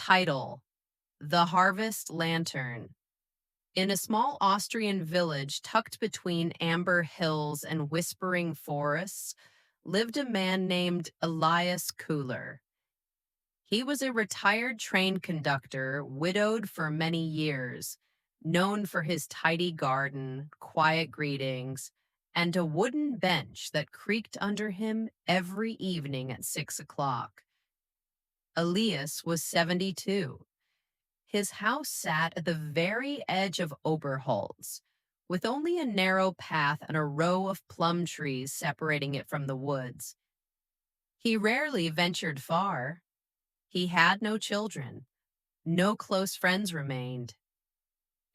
Title: The Harvest Lantern. In a small Austrian village tucked between amber hills and whispering forests lived a man named Elias Cooler. He was a retired train conductor, widowed for many years, known for his tidy garden, quiet greetings, and a wooden bench that creaked under him every evening at 6 o'clock. Elias was 72. His house sat at the very edge of Oberholz, with only a narrow path and a row of plum trees separating it from the woods. He rarely ventured far. He had no children. No close friends remained.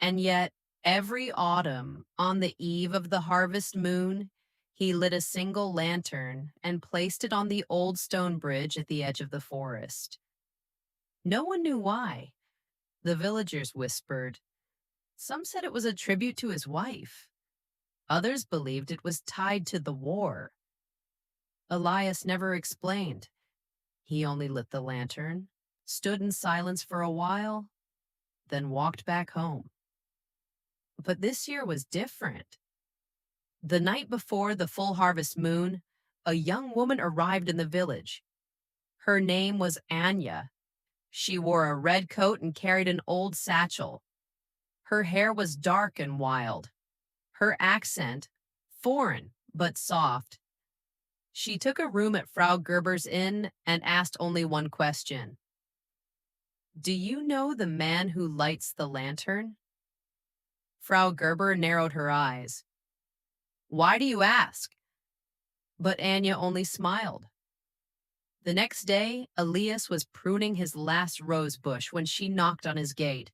And yet, every autumn, on the eve of the harvest moon, he lit a single lantern and placed it on the old stone bridge at the edge of the forest. No one knew why. The villagers whispered. Some said it was a tribute to his wife. Others believed it was tied to the war. Elias never explained. He only lit the lantern, stood in silence for a while, then walked back home. But this year was different. The night before the full harvest moon, a young woman arrived in the village. Her name was Anya. She wore a red coat and carried an old satchel. Her hair was dark and wild. Her accent, foreign but soft. She took a room at Frau Gerber's inn and asked only one question. "Do you know the man who lights the lantern?" Frau Gerber narrowed her eyes. "Why do you ask?" But Anya only smiled. The next day, Elias was pruning his last rose bush when she knocked on his gate.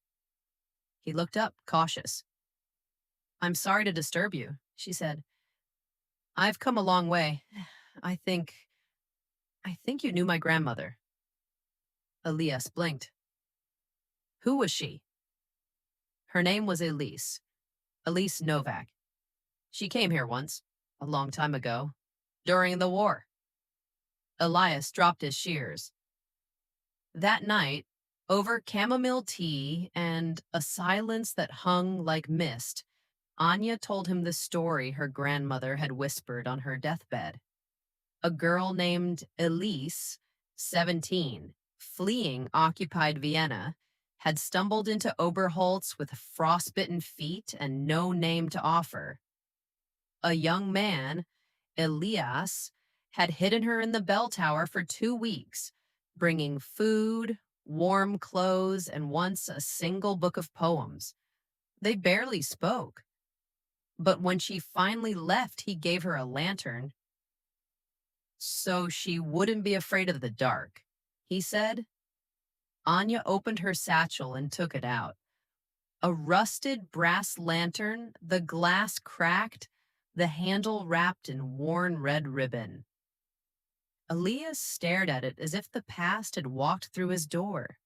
He looked up, cautious. "I'm sorry to disturb you," she said. "I've come a long way. I think you knew my grandmother." Elias blinked. "Who was she?" "Her name was Elise Novak. She came here once, a long time ago, during the war." Elias dropped his shears. That night, over chamomile tea and a silence that hung like mist, Anya told him the story her grandmother had whispered on her deathbed. A girl named Elise, 17, fleeing occupied Vienna, had stumbled into Oberholz with frostbitten feet and no name to offer. A young man, Elias, had hidden her in the bell tower for 2 weeks, bringing food, warm clothes, and once a single book of poems. They barely spoke. But when she finally left, he gave her a lantern. "So she wouldn't be afraid of the dark," he said. Anya opened her satchel and took it out. A rusted brass lantern, the glass cracked, the handle wrapped in worn red ribbon. Elias stared at it as if the past had walked through his door.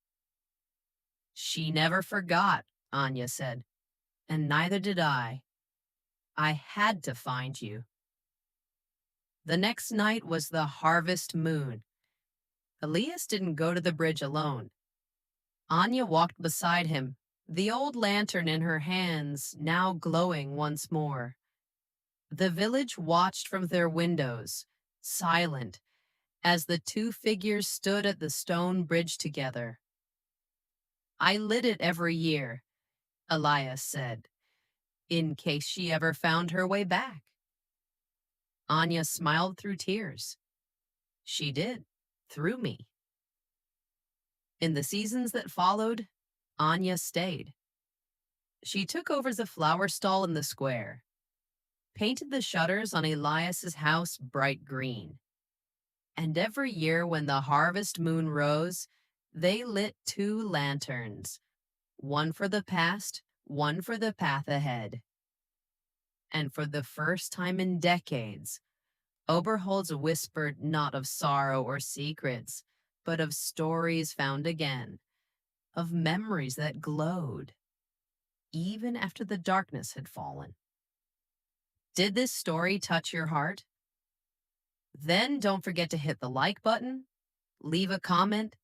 "She never forgot," Anya said, "and neither did I. I had to find you." The next night was the harvest moon. Elias didn't go to the bridge alone. Anya walked beside him, the old lantern in her hands, now glowing once more. The village watched from their windows, silent, as the two figures stood at the stone bridge together. "I lit it every year," Elias said, "in case she ever found her way back." Anya smiled through tears. "She did, through me." In the seasons that followed, Anya stayed. She took over the flower stall in the square, painted the shutters on Elias's house bright green. And every year when the harvest moon rose, they lit 2 lanterns, one for the past, one for the path ahead. And for the first time in decades, Oberholz whispered not of sorrow or secrets, but of stories found again, of memories that glowed, even after the darkness had fallen. Did this story touch your heart? Then don't forget to hit the like button, leave a comment,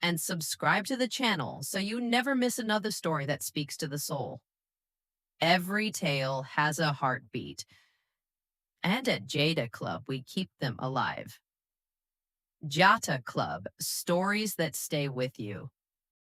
and subscribe to the channel so you never miss another story that speaks to the soul. Every tale has a heartbeat, and at JAHTA Club, we keep them alive. JAHTA Club, stories that stay with you.